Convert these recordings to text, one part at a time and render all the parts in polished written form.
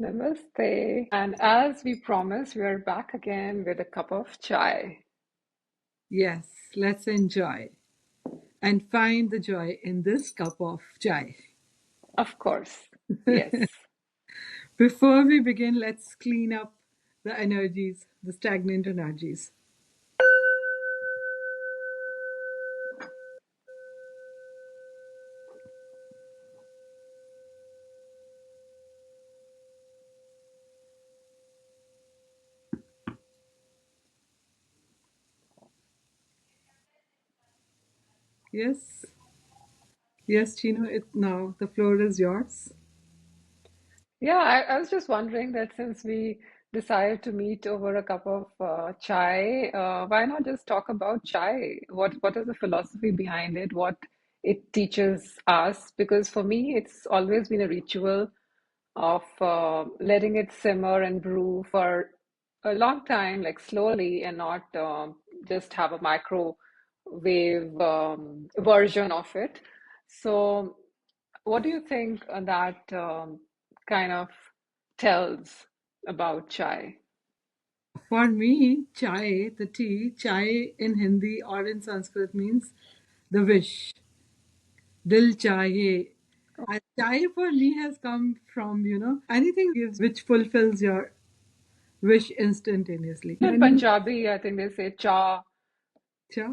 Namaste. And as we promised, we are back again with a cup of chai. Yes, let's enjoy and find the joy in this cup of chai. Of course. Yes. Before we begin, let's clean up the energies, the stagnant energies. Yes, yes, Chino, now the floor is yours. Yeah, I was just wondering that since we decided to meet over a cup of chai, why not just talk about chai? What is the philosophy behind it? What it teaches us? Because for me, it's always been a ritual of letting it simmer and brew for a long time, like slowly, and not just have a microwave version of it. So, what do you think that kind of tells about chai? For me, chai, the tea, chai in Hindi or in Sanskrit means the wish. Dil chahe. And chai for me has come from, anything gives which fulfills your wish instantaneously. In Punjabi, I think they say cha, Cha.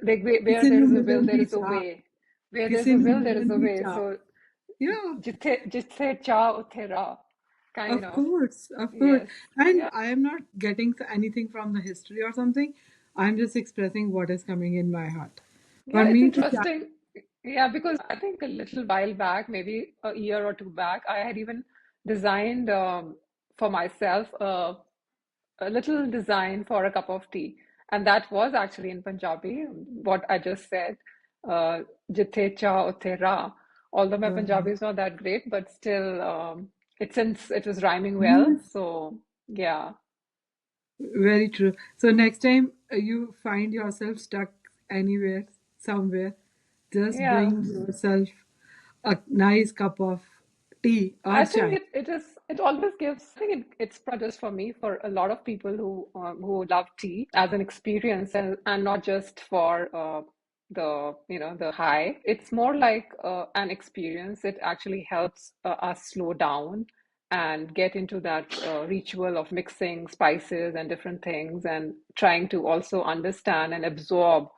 like where ਕਿਸੇ there ਨੂੰ is a will, there ਮਿਲੇਗੀ is a ਚਾਹ way. Where there's ਕਿਸੇ a ਨੂੰ will, there is a ਮਿਲੇਗੀ way. ਚਾਹ So, yeah. jithe cha, uthe ra, kind Of of. course, of course. Yes. And Yeah. I am not getting anything from the history or something. I'm just expressing what is coming in my heart. For Yeah, it's me, the chai. interesting. Yeah, because I think a little while back, maybe a year or two back, I had even designed for myself a little design for a cup of tea. And that was actually in Punjabi, what I just said, uh, Jithe cha uthe ra. Although my Punjabi is not that great, but still, since it was rhyming well. Yes, So, yeah. very true. So next time you find yourself stuck anywhere, somewhere, just Yeah. bring yourself a nice cup of tea or I think chai. it always gives. I think it's not just for me, for a lot of people who love tea as an experience, and not just for the high. It's more like an experience. It actually helps us slow down and get into that ritual of mixing spices and different things, and trying to also understand and absorb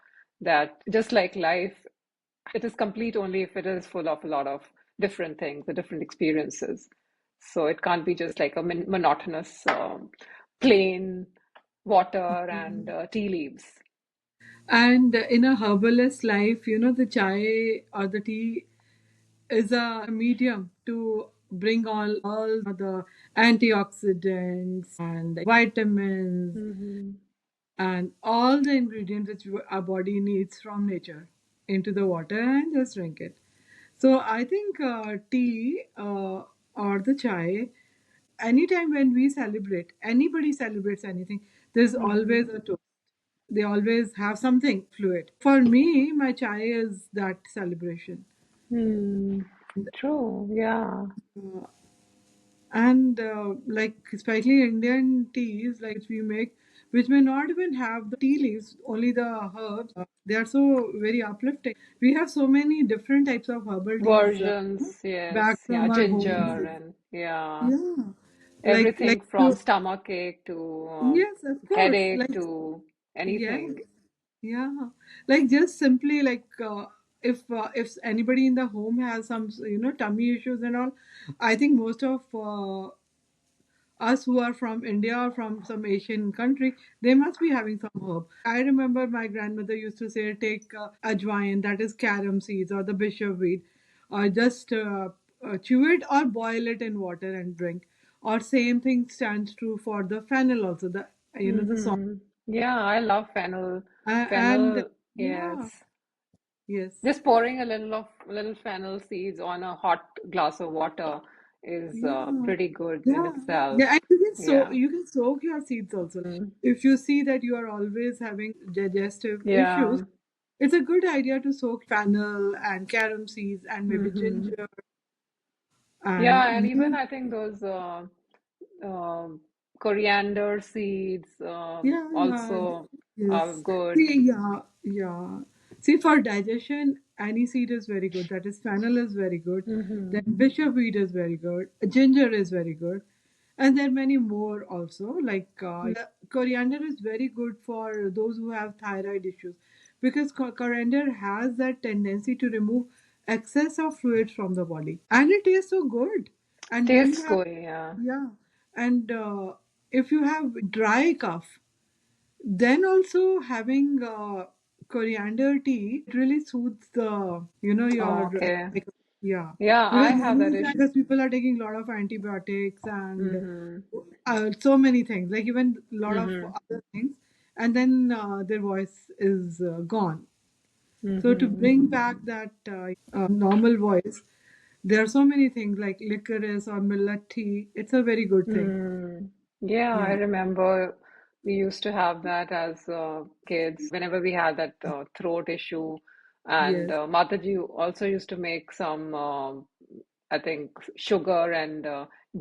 that, just like life, it is complete only if it is full of a lot of different things, the different experiences. So it can't be just like a monotonous, plain water and tea leaves. And in a herbalist life, the chai or the tea is a medium to bring all the antioxidants and vitamins Hmm. and all the ingredients which our body needs from nature into the water and just drink it. So I think tea or the chai, anytime when we celebrate, anybody celebrates anything, there's Hmm. always a toast. They always have something fluid. For me, my chai is that celebration. Hmm. True. Yeah. And like especially Indian teas, like which we make, which may not even have the tea leaves, only the herbs. They are so very uplifting. We have so many different types of herbal teas Versions. back Yes. Yeah. from our Ginger homes. and yeah. Yeah, like Everything from to, stomach ache to yes, of course, headache like to yes, anything. yeah, like just simply like if anybody in the home has some tummy issues and all, I think most of us who are from India or from some Asian country, they must be having some herb. I remember my grandmother used to say, take ajwain, that is carom seeds or the bishop weed, or just chew it or boil it in water and drink. Or same thing stands true for the fennel also, the salt. Hmm. Yeah, I love fennel. And Fennel, yeah, yes. yes, Just pouring a little fennel seeds on a hot glass of water is yeah, pretty good in yeah, itself. yeah. And Yeah. you can soak your seeds also. Mm. If you see that you are always having digestive issues, Yeah. it's a good idea to soak fennel and carom seeds and maybe Hmm. ginger And Yeah, and even we, I think those um coriander seeds yeah, yeah, also are yes. good. See, yeah, yeah. See, for digestion, any seed is very good. That is, fennel is very good. Mm-hmm. Then bishop weed is very good. Ginger is very good. And there are many more also. Like coriander is very good for those who have thyroid issues because coriander has that tendency to remove excess of fluid from the body. And it tastes so good. And when you Tastes have, good, yeah. yeah, and if you have dry cough, then also having coriander tea, it really soothes the, Oh, your, okay. like, yeah. Yeah, I Because have one that is that issue. because people are taking a lot of antibiotics and Mm-hmm. so many things, like even a lot of Mm-hmm. other things, and then their voice is gone. So to Mm-hmm. bring back that normal voice, there are so many things like licorice or millet tea. It's a very good thing. Mm. Yeah, I Yeah. remember we used to have that as kids whenever we had that throat issue. And Yes. Mataji also used to make some, I think, sugar and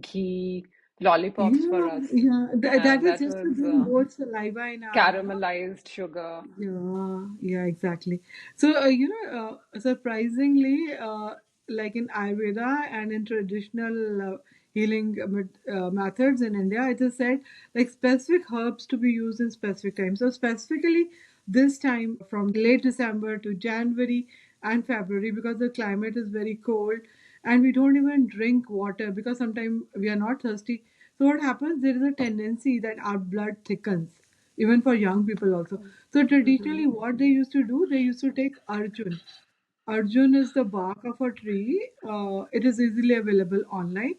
ghee lollipops for Yeah, us. yeah. That And is that just to was bring more saliva in our mouth. caramelized sugar. Yeah, yeah, exactly. So, surprisingly, like in Ayurveda and in traditional healing methods in India, it is said like specific herbs to be used in specific times. So, specifically this time from late December to January and February, because the climate is very cold and we don't even drink water because sometimes we are not thirsty. So, what happens? There is a tendency that our blood thickens even for young people also. So Mm-hmm. traditionally, what they used to do, they used to take arjun. Arjun is the bark of a tree. It is easily available online.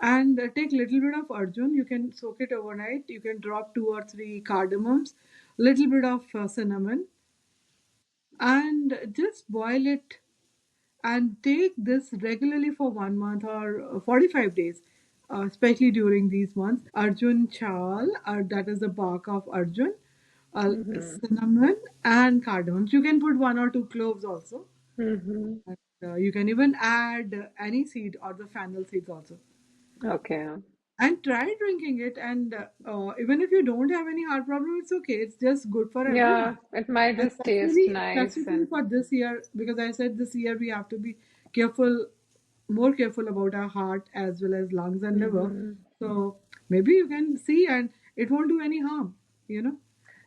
And take little bit of arjun. You can soak it overnight. You can drop 2 or 3 cardamoms, little bit of cinnamon, and just boil it and take this regularly for 1 month or 45 days, especially during these months. Arjun chal, that is the bark of arjun, Mm-hmm. cinnamon, and cardamom. You can put 1 or 2 cloves also. Mm-hmm. And, you can even add any seed or the fennel seeds also. Okay. And try drinking it. And even if you don't have any heart problem, it's okay. It's just good for everyone. Yeah, it might And just taste nice specifically and for this year, because I said this year we have to be careful, more careful about our heart as well as lungs and liver. mm-hmm. So maybe you can see, and it won't do any harm, you know.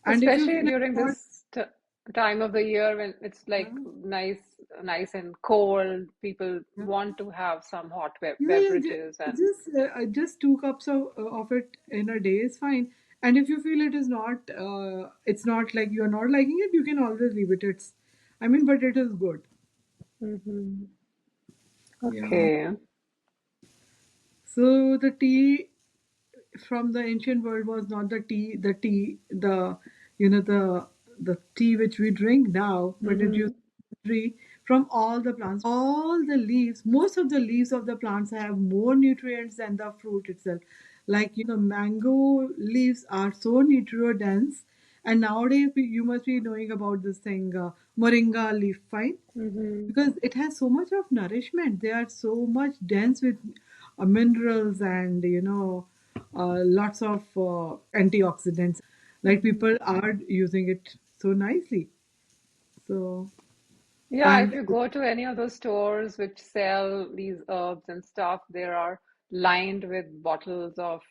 And if you Especially feel like during not, this t time of the year when it's yeah, like nice and cold, people yeah, want to have some hot yeah, yeah, beverages and just 2 cups of it in a day is fine. And if you feel it is not, it's not like you're not liking it, you can always leave it. It's, I mean, but it is good. hmm. Yeah. Okay. So the tea from the ancient world was not the the tea which we drink now, but it used Hmm. to be tree from all the plants. All the leaves, most of the leaves of the plants have more nutrients than the fruit itself. Like, the mango leaves are so nutrient dense. And nowadays you must be knowing about this thing, moringa leaf, fine, Hmm. because it has so much of nourishment. They are so much dense with minerals and lots of antioxidants. Like people are using it so nicely. So Yeah, if and you go to any of those stores which sell these herbs and stuff, they are lined with bottles of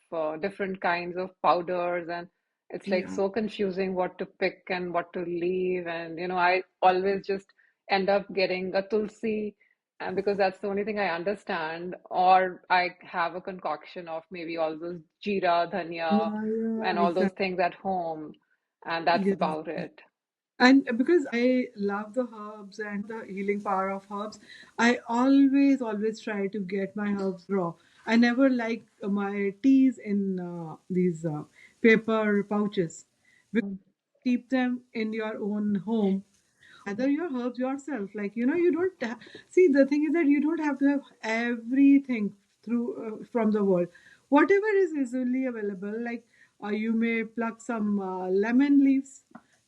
different kinds of powders, and it's like yeah, so confusing what to pick and what to leave. And I always just end up getting a tulsi, and because that's the only thing I understand, or I have a concoction of maybe all those jeera, dhania, yeah, yeah, and all those exactly. things at home, and that's Yeah. about it. And because I love the herbs and the healing power of herbs, I always try to get my herbs raw. I never like my teas in these paper pouches. Keep them in your own home, gather your herbs yourself. Like, you don't see, the thing is that you don't have to have everything through from the world. Whatever is easily available, like you may pluck some lemon leaves,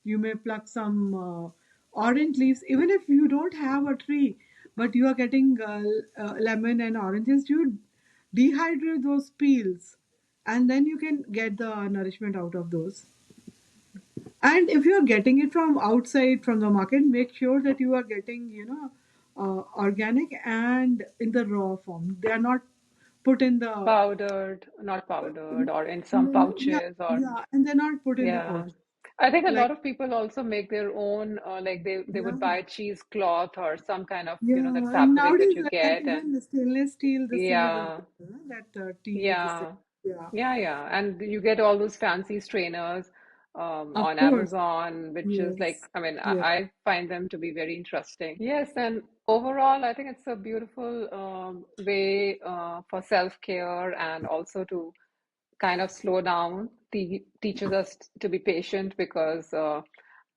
you may pluck some orange leaves, even if you don't have a tree. but you are getting lemon and oranges. You dehydrate those peels, and then you can get the nourishment out of those. And if you are getting it from outside from the market, make sure that you are getting, organic and in the raw form. They are not put in the Powdered, not powdered, or in some no, no, yeah, pouches, or yeah, and they're not put in the yeah. pouch. I think a Like lot of people also make their own, like they would yeah, buy cheesecloth or some kind of, that yeah, and fabric that nowadays you and get, and even the stainless steel, the same is yeah, available. That tea is the same. yeah, Yeah, yeah. And you get all those fancy strainers of on course. Amazon, which is like, Yes, I mean, yes, I find them to be very interesting. Yes, and overall, I think it's a beautiful way for self-care and also to kind of slow down, teaches us to be patient because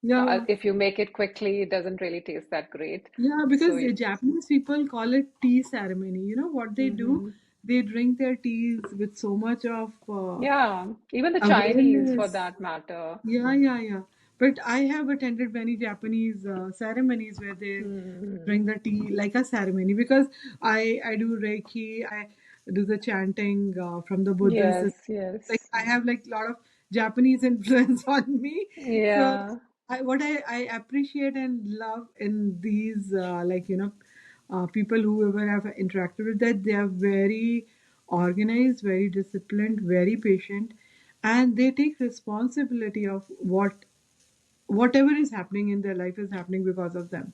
yeah. if you make it quickly, it doesn't really taste that great. Yeah, So, because the Japanese people call it tea ceremony. You know what they do? mhm. They drink their teas with so much of Yeah, even the Chinese for awareness. that matter. Yeah, yeah, yeah. But I have attended many Japanese ceremonies where they Mhm. drink the tea like a ceremony because I do Reiki, I do the chanting from the Buddhist. Yes, Like yes. I have like a lot of Japanese influence on me. So Yeah. what I appreciate and love in these people whoever have interacted with that, they are very organized, very disciplined, very patient, and they take responsibility of whatever is happening in their life is happening because of them,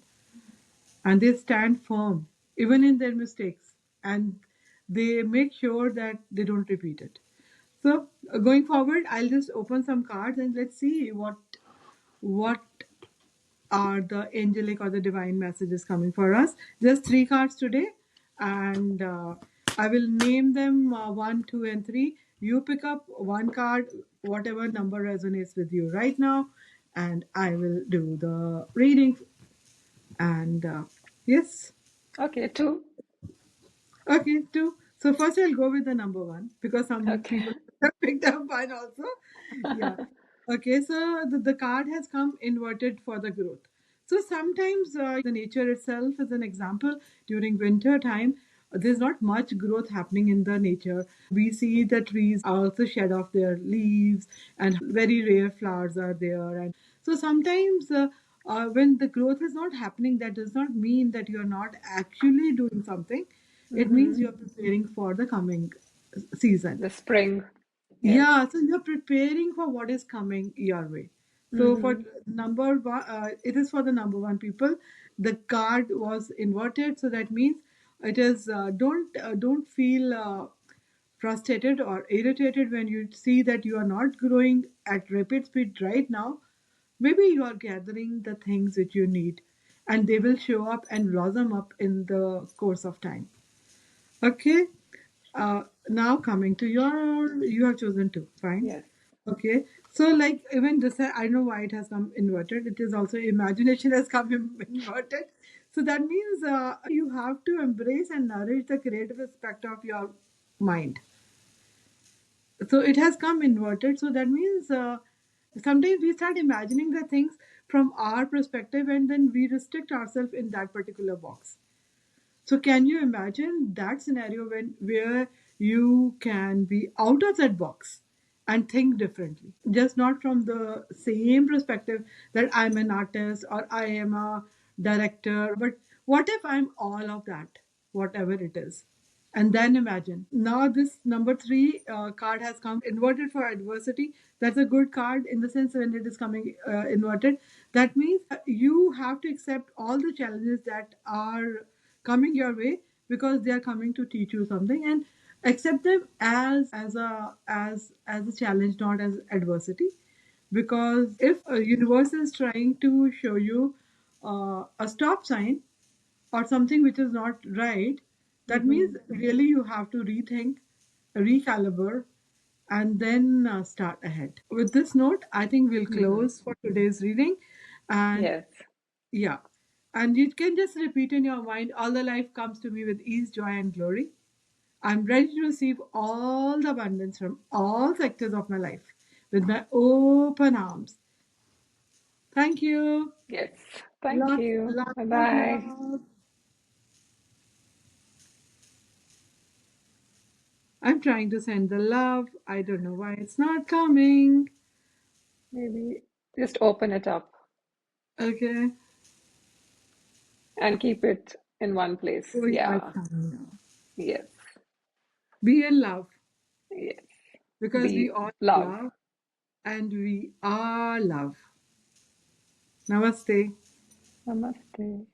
and they stand firm even in their mistakes, and they make sure that they don't repeat it. So going forward, I'll just open some cards and let's see what are the angelic or the divine messages coming for us. Just three cards today, and I will name them one, two, and three. You pick up one card, whatever number resonates with you right now, and I will do the reading. And yes, Okay, two. okay, two. So first I'll go with the number one because some Okay. people have picked up one also. Yeah. Okay, so the card has come inverted for the growth. So sometimes the nature itself is an example. During winter time, there's not much growth happening in the nature. We see the trees also shed off their leaves, and very rare flowers are there. And so sometimes when the growth is not happening, that does not mean that you are not actually doing something. It means Hmm. you are preparing for the coming season. The spring. Yes. Yeah, so you're preparing for what is coming your way. So for Hmm. number one, it is for the number one people. The card was inverted, so that means it is don't feel frustrated or irritated when you see that you are not growing at rapid speed right now. Maybe you are gathering the things which you need, and they will show up and blossom up in the course of time. Okay. Now coming to you have chosen two. Fine. Yes. Okay. So like even this, I know why it has come inverted. It is also imagination has come inverted. So that means you have to embrace and nourish the creative aspect of your mind. So it has come inverted. So that means sometimes we start imagining the things from our perspective, and then we restrict ourselves in that particular box. So can you imagine that scenario when where you can be out of that box and think differently? Just not from the same perspective that I'm an artist or I am a director, but what if I'm all of that, whatever it is? And then imagine. Now this number three card has come inverted for adversity. That's a good card in the sense when it is coming inverted. That means you have to accept all the challenges that are coming your way because they are coming to teach you something, and accept them as a challenge, not as adversity. Because if a universe is trying to show you a stop sign or something which is not right, that Hmm. means really you have to rethink, recalibrate, and then start ahead. With this note, I think we'll Hmm. close for today's reading. And Yes. yeah, and you can just repeat in your mind, all the life comes to me with ease, joy, and glory. I'm ready to receive all the abundance from all sectors of my life with my open arms. Thank you. Yes. Thank Lots, you. lots Bye of bye. love. I'm trying to send the love. I don't know why it's not coming. Maybe just open it up Okay. and keep it in one place. Oh yeah, it's Yeah. coming now. Yes. Be in love Yes. because we Be all love. love and we are love. Namaste. Namaste.